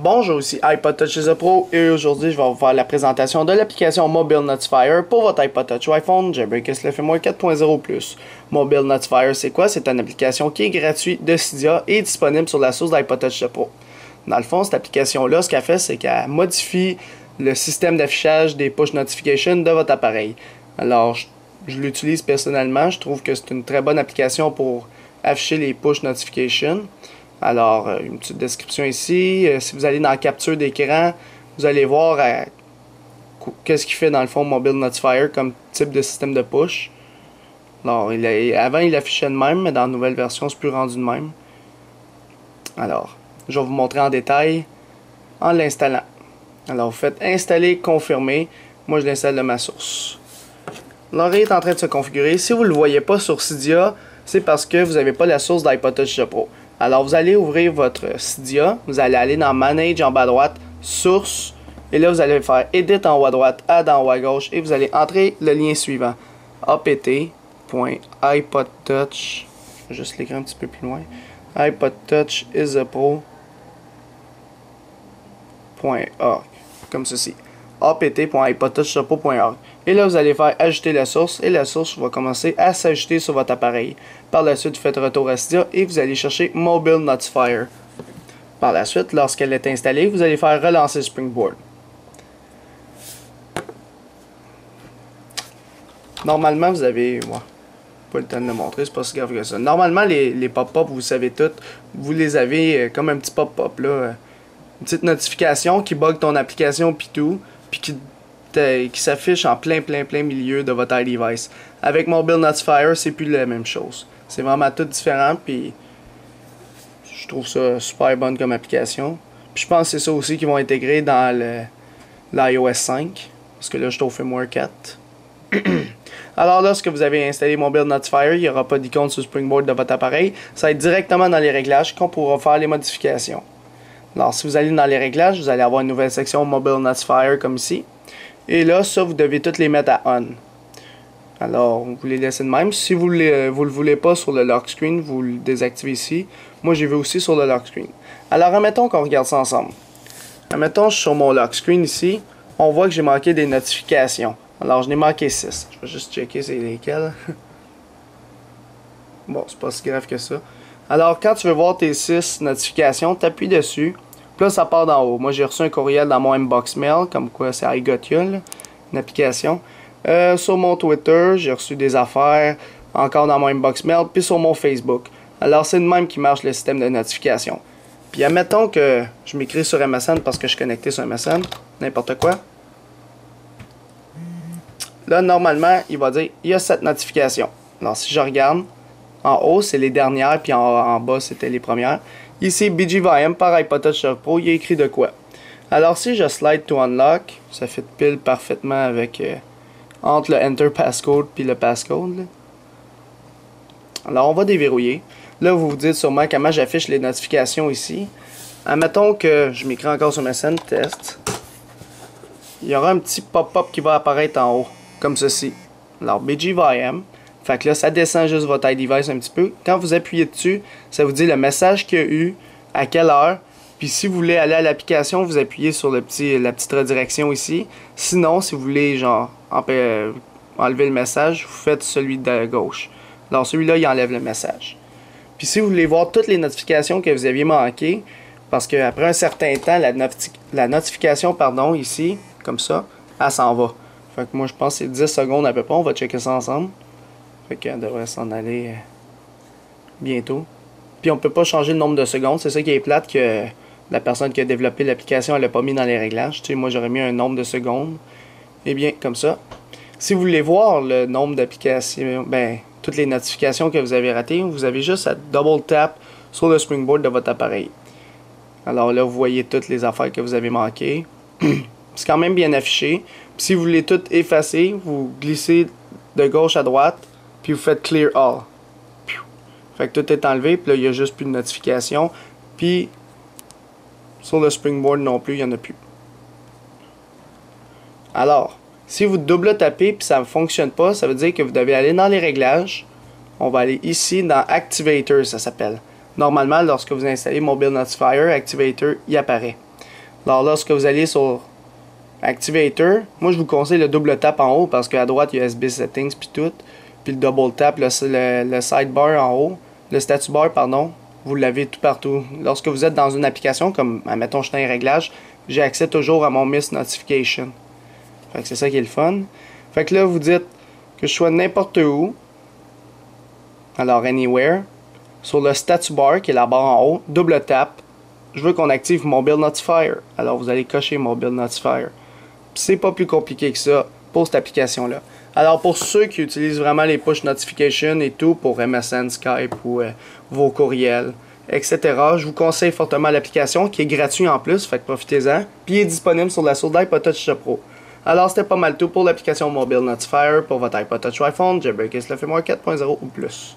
Bonjour, ici iPod Touch The Pro et aujourd'hui je vais vous faire la présentation de l'application Mobile Notifier pour votre iPod Touch ou iPhone Jailbreak SLFMWare 4.0+. Mobile Notifier c'est quoi? C'est une application qui est gratuite de Cydia et disponible sur la source d'iPod Touch The Pro. Dans le fond, cette application-là, ce qu'elle fait, c'est qu'elle modifie le système d'affichage des push notifications de votre appareil. Alors, je l'utilise personnellement, je trouve que c'est une très bonne application pour afficher les push notifications. Alors, une petite description ici. Si vous allez dans la capture d'écran, vous allez voir qu'est-ce qu'il fait dans le fond Mobile Notifier comme type de système de push. Alors, avant, il affichait de même, mais dans la nouvelle version, c'est plus rendu de même. Alors, je vais vous montrer en détail en l'installant. Alors, vous faites installer, confirmer. Moi, je l'installe de ma source. L'oreille est en train de se configurer. Si vous ne le voyez pas sur Cydia, c'est parce que vous n'avez pas la source d'iPod Touch The Pro. Alors, vous allez ouvrir votre Cydia, vous allez aller dans Manage en bas à droite, Source, et là, vous allez faire Edit en haut à droite, Add en haut à gauche, et vous allez entrer le lien suivant, apt.ipodtouch, je vais juste l'écrire un petit peu plus loin, iPodTouch is a pro.org, comme ceci, apt.ipodtouchpro.org. Et là, vous allez faire ajouter la source et la source va commencer à s'ajouter sur votre appareil. Par la suite, vous faites retour à Cydia et vous allez chercher Mobile Notifier. Par la suite, lorsqu'elle est installée, vous allez faire relancer Springboard. Normalement, vous avez... pas le temps de le montrer, c'est pas si grave que ça. Normalement, les pop-up, vous savez tout, vous les avez comme un petit pop-up là. Une petite notification qui bug ton application puis tout, puis qui s'affiche en plein milieu de votre iDevice. Avec Mobile Notifier, c'est plus la même chose. C'est vraiment tout différent, puis je trouve ça super bonne comme application. Puis je pense que c'est ça aussi qu'ils vont intégrer dans l'iOS 5, parce que là, je suis au firmware 4. Alors, lorsque vous avez installé Mobile Notifier, il n'y aura pas d'icône sur le Springboard de votre appareil. Ça va être directement dans les réglages qu'on pourra faire les modifications. Alors, si vous allez dans les réglages, vous allez avoir une nouvelle section Mobile Notifier comme ici. Et là, ça, vous devez toutes les mettre à on. Alors, vous les laissez de même. Si vous le voulez pas sur le lock screen, vous le désactivez ici. Moi, j'y vais aussi sur le lock screen. Alors, admettons qu'on regarde ça ensemble. Admettons, je suis sur mon lock screen ici. On voit que j'ai manqué des notifications. Alors, je n'ai manqué 6. Je vais juste checker c'est lesquelles. Bon, c'est pas si grave que ça. Alors, quand tu veux voir tes 6 notifications, tu appuies dessus. Puis là, ça part d'en haut. Moi, j'ai reçu un courriel dans mon inbox mail, comme quoi c'est iGotya, une application. Sur mon Twitter, j'ai reçu des affaires, encore dans mon inbox mail, puis sur mon Facebook. Alors, c'est de même qui marche le système de notification. Puis, admettons que je m'écris sur MSN parce que je suis connecté sur MSN, n'importe quoi. Là, normalement, il va dire, il y a cette notification. Alors, si je regarde, en haut, c'est les dernières, puis en bas, c'était les premières. Ici, BGVM par iPod Touch Pro, il y a écrit de quoi. Alors, si je slide to unlock, ça fait pile parfaitement avec entre le Enter Passcode puis le Passcode. Là. Alors, on va déverrouiller. Là, vous vous dites sûrement comment j'affiche les notifications ici. Admettons que je m'écris encore sur ma scène test. Il y aura un petit pop-up qui va apparaître en haut, comme ceci. Alors, BGVM. Fait que là, ça descend juste votre iDevice un petit peu. Quand vous appuyez dessus, ça vous dit le message qu'il y a eu, à quelle heure. Puis si vous voulez aller à l'application, vous appuyez sur la petite redirection ici. Sinon, si vous voulez genre enlever le message, vous faites celui de gauche. Alors celui-là, il enlève le message. Puis si vous voulez voir toutes les notifications que vous aviez manquées, parce qu'après un certain temps, la notification, pardon, ici, comme ça, elle s'en va. Fait que moi, je pense que c'est 10 secondes à peu près. On va checker ça ensemble. Fait qu'elle devrait s'en aller bientôt. Puis on peut pas changer le nombre de secondes. C'est ça qui est plate, que la personne qui a développé l'application, elle l'a pas mis dans les réglages. Tu sais, moi j'aurais mis un nombre de secondes. Et bien, comme ça. Si vous voulez voir le nombre d'applications, toutes les notifications que vous avez ratées, vous avez juste à double tap sur le Springboard de votre appareil. Alors là, vous voyez toutes les affaires que vous avez manquées. C'est quand même bien affiché. Puis si vous voulez tout effacer, vous glissez de gauche à droite. Puis vous faites Clear All. Fait que tout est enlevé. Puis là, il n'y a juste plus de notification. Puis sur le Springboard non plus, il n'y en a plus. Alors, si vous double tapez puis ça ne fonctionne pas, ça veut dire que vous devez aller dans les réglages. On va aller ici dans Activator, ça s'appelle. Normalement, lorsque vous installez Mobile Notifier, Activator y apparaît. Alors lorsque vous allez sur Activator, moi je vous conseille le double tap en haut parce qu'à droite il y a SB Settings puis tout. Puis le double tap, le sidebar en haut, le status bar, pardon, vous l'avez tout partout. Lorsque vous êtes dans une application, comme admettons je suis dans les réglages, j'ai accès toujours à mon Miss Notification. Fait que c'est ça qui est le fun. Fait que là vous dites que je sois n'importe où. Alors Anywhere. Sur le status bar qui est la barre en haut, double tap. Je veux qu'on active Mobile Notifier. Alors vous allez cocher Mobile Notifier. C'est pas plus compliqué que ça pour cette application-là. Alors pour ceux qui utilisent vraiment les push notifications et tout pour MSN, Skype ou vos courriels, etc., je vous conseille fortement l'application qui est gratuite en plus, fait que profitez-en. Puis il est disponible sur la source d'iPod Touch Pro. Alors c'était pas mal tout pour l'application Mobile Notifier pour votre iPod Touch iPhone, Jailbreak le firmware 4.0 ou plus.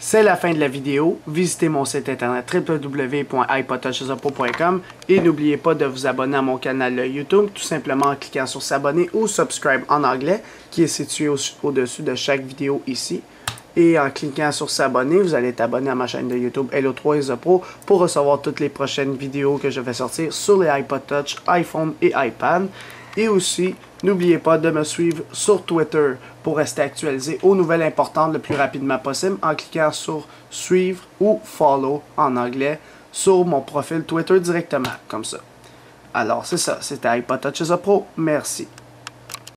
C'est la fin de la vidéo. Visitez mon site internet www.ipodtouchesupro.com et n'oubliez pas de vous abonner à mon canal YouTube tout simplement en cliquant sur s'abonner ou subscribe en anglais qui est situé au-dessus de chaque vidéo ici. Et en cliquant sur s'abonner, vous allez être abonné à ma chaîne de YouTube Hello3 Pro pour recevoir toutes les prochaines vidéos que je vais sortir sur les iPod Touch, iPhone et iPad. Et aussi, n'oubliez pas de me suivre sur Twitter pour rester actualisé aux nouvelles importantes le plus rapidement possible en cliquant sur suivre ou follow en anglais sur mon profil Twitter directement, comme ça. Alors c'est ça, c'était iPod Touch Pro, merci.